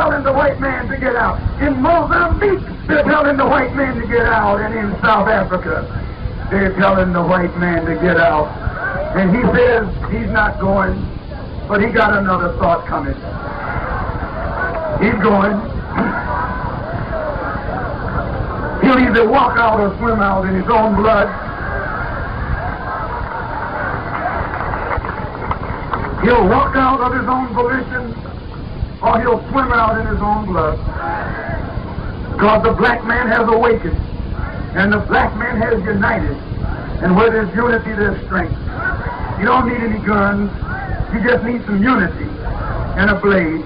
telling the white man to get out. In Mozambique, they're telling the white man to get out. And in South Africa, they're telling the white man to get out. And he says he's not going, but he got another thought coming. He's going. He'll either walk out or swim out in his own blood. He'll walk out of his own volition, or he'll swim out in his own blood. Because the black man has awakened, and the black man has united. And where there's unity, there's strength. You don't need any guns. You just need some unity and a blade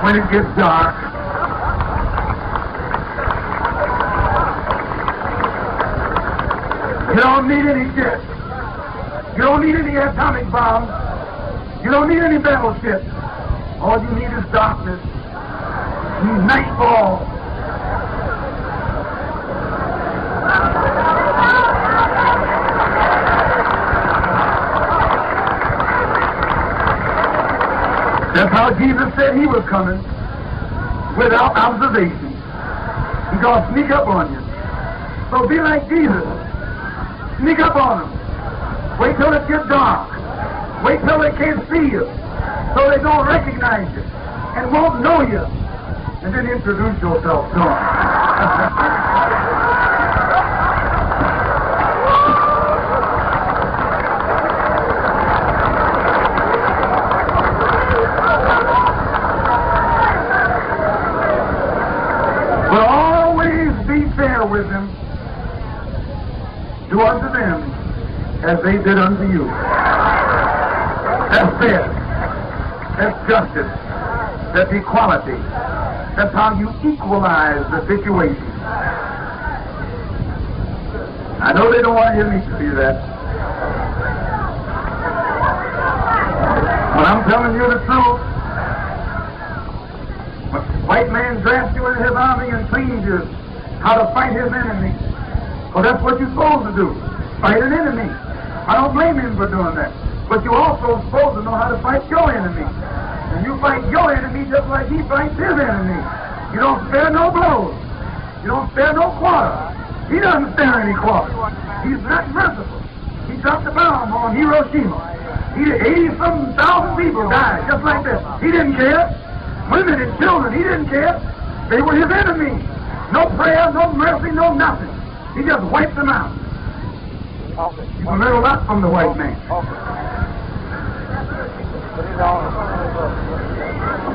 when it gets dark. You don't need any jets. You don't need any atomic bombs. You don't need any battleships. All you need is darkness. You need nightfall. That's how Jesus said he was coming, without observation. He's going to sneak up on you. So be like Jesus. Sneak up on them. Wait till it gets dark. Wait till they can't see you, so they don't recognize you and won't know you. And then introduce yourself to them. But always be fair with them. Do unto them as they did unto you. That's fair. That's justice. That's equality. That's how you equalize the situation. I know they don't want to hear me say that. But I'm telling you the truth. When the white man drafts you in his army and trains you how to fight his enemy. Well, that's what you're supposed to do. Fight an enemy. I don't blame him for doing that. But you're also supposed to know how to fight your enemy. And you fight your enemy just like he fights his enemy. You don't spare no blows. You don't spare no quarter. He doesn't spare any quarter. He's not merciful. He dropped the bomb on Hiroshima. 80-some thousand people died just like that. He didn't care. Women and children, he didn't care. They were his enemies. No prayer, no mercy, no nothing. He just wiped them out. You can learn a lot from the white man. Put it on him.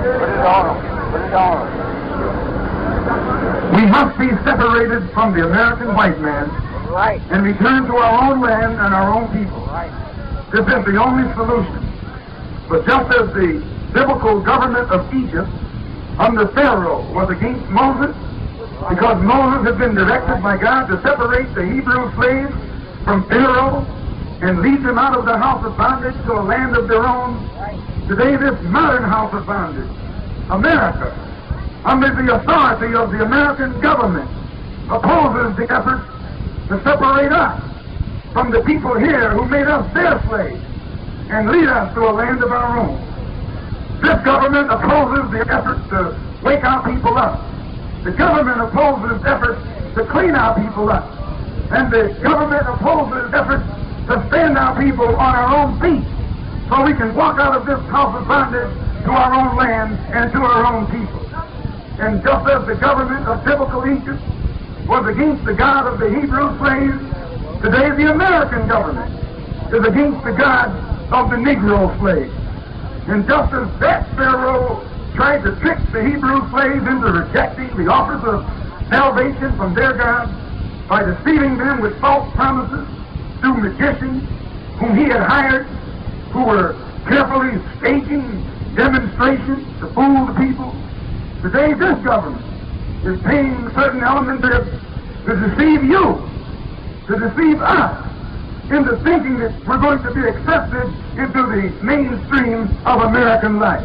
Put it on him. Put it on him. We must be separated from the American white man and return to our own land and our own people. This is the only solution. But just as the biblical government of Egypt under Pharaoh was against Moses, because Moses had been directed by God to separate the Hebrew slaves from Pharaoh and lead them out of the house of bondage to a land of their own. Today, this modern house of bondage, America, under the authority of the American government, opposes the effort to separate us from the people here who made us their slaves and lead us to a land of our own. This government opposes the effort to wake our people up. The government opposes efforts to clean our people up. And the government opposes efforts to stand our people on our own feet so we can walk out of this house of bondage to our own land and to our own people. And just as the government of biblical Egypt was against the God of the Hebrew slaves, today the American government is against the God of the Negro slave. And just as that Pharaoh tried to trick the Hebrew slaves into rejecting the offers of salvation from their God by deceiving them with false promises through magicians whom he had hired, who were carefully staging demonstrations to fool the people. Today this government is paying certain elements to deceive you, to deceive us, into thinking that we're going to be accepted into the mainstream of American life.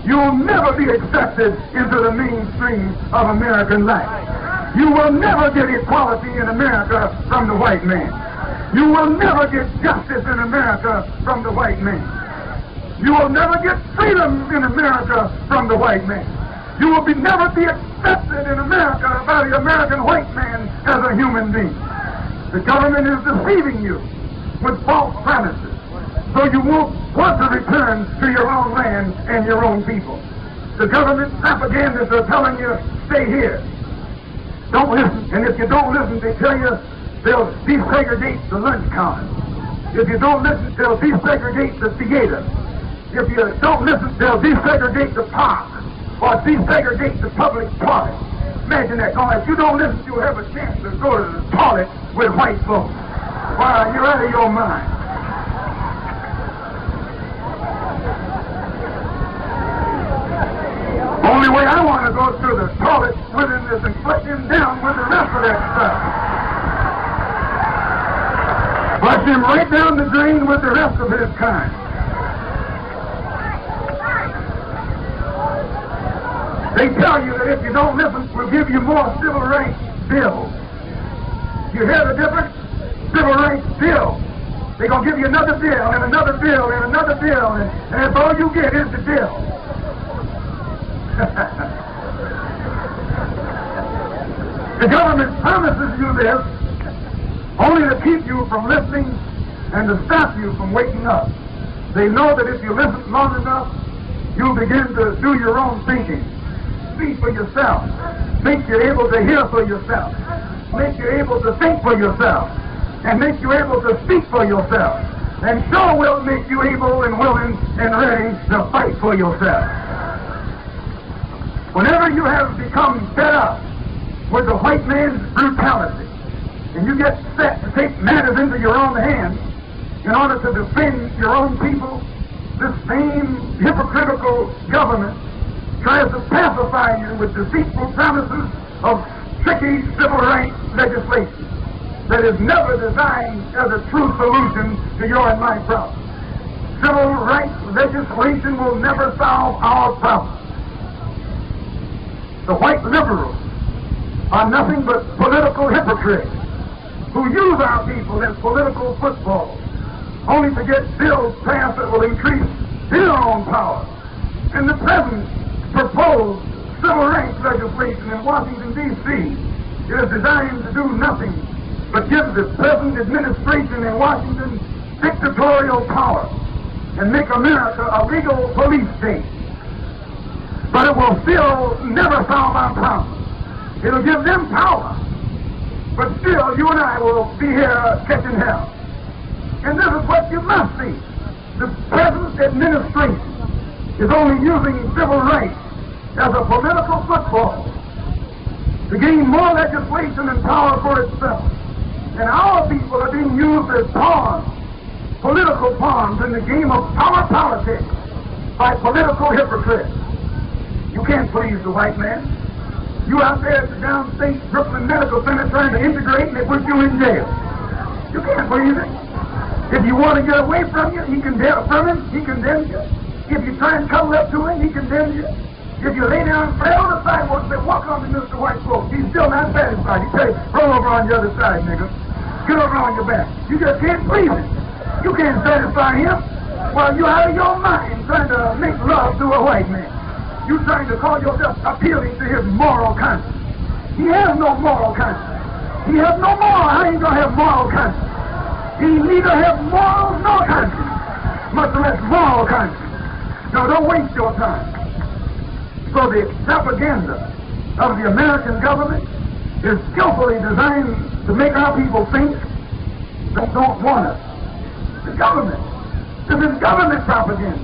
You'll never be accepted into the mainstream of American life. You will never get equality in America from the white man. You will never get justice in America from the white man. You will never get freedom in America from the white man. You will never be accepted in America by the American white man as a human being. The government is deceiving you with false promises, so you won't want to return to your own land and your own people. The government propagandists are telling you, stay here. Don't listen. And if you don't listen, they tell you they'll desegregate the lunch counter. If you don't listen, they'll desegregate the theater. If you don't listen, they'll desegregate the park or desegregate the public toilet. Imagine that. If you don't listen, you'll have a chance to go to the toilet with white folks. Wow, you're out of your mind. Only way I want to go to the toilet with him is to flush him down with the rest of that stuff. Flush him right down the drain with the rest of his kind. They tell you that if you don't listen, we'll give you more civil rights bills. You hear the difference? Civil rights bill. They're going to give you another bill and another bill and another bill, and that's all you get is the bill. The government promises you this only to keep you from listening and to stop you from waking up. They know that if you listen long enough, you'll begin to do your own thinking. Speak for yourself. Make you able to hear for yourself. Make you able to think for yourself. And make you able to speak for yourself. And sure will make you able and willing and ready to fight for yourself. Whenever you have become fed up with the white man's brutality, and you get set to take matters into your own hands in order to defend your own people, this same hypocritical government tries to pacify you with deceitful promises of tricky civil rights legislation that is never designed as a true solution to your and my problem. Civil rights legislation will never solve our problem. The white liberals are nothing but political hypocrites who use our people as political footballs, only to get bills passed that will increase their own power. And the present proposed civil rights legislation in Washington, D.C. is designed to do nothing but give the present administration in Washington dictatorial power and make America a legal police state. But it will still never solve our problem. It'll give them power, but still you and I will be here catching hell. And this is what you must see. The present administration is only using civil rights as a political football to gain more legislation and power for itself. And our people are being used as pawns, political pawns in the game of power politics by political hypocrites. You can't please the white man. You out there at the downstate Brooklyn Medical Center trying to integrate and they put you in jail. You can't please it. If you want to get away from you, he condemns you. If you try and cuddle up to him, he condemns you. If you lay down and play on the sidewalk and say, walk on to Mr. White Folks, he's still not satisfied. He say, roll over on the other side, nigga. Get over on your back. You just can't please him. You can't satisfy him while you're out of your mind trying to make love to a white man. You trying to call yourself appealing to his moral conscience. He has no moral conscience. He has no moral. I ain't going to have moral conscience. He neither has moral nor conscience, much less moral conscience. No, don't waste your time. So the propaganda of the American government is skillfully designed to make our people think they don't want us. The government. This is government propaganda.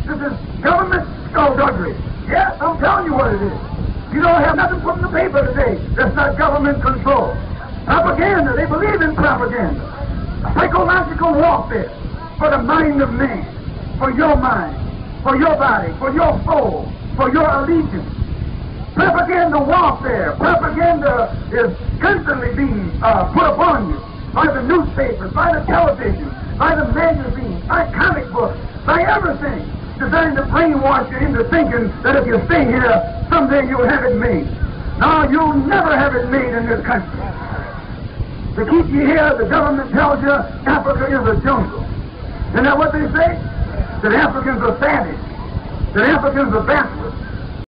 This is government skullduggery. Yes, I'm telling you what it is. You don't have nothing put in the paper today that's not government control. Propaganda. They believe in propaganda. Psychological warfare for the mind of man, for your mind, for your body, for your soul, for your allegiance. Propaganda warfare. Propaganda is constantly being put upon you by the newspapers, by the television, by the magazines, by comic books, by everything designed to brainwash you into thinking that if you stay here, someday you'll have it made. No, you'll never have it made in this country. To keep you here, the government tells you Africa is a jungle. Isn't that what they say? That Africans are savage. That Africans are backward.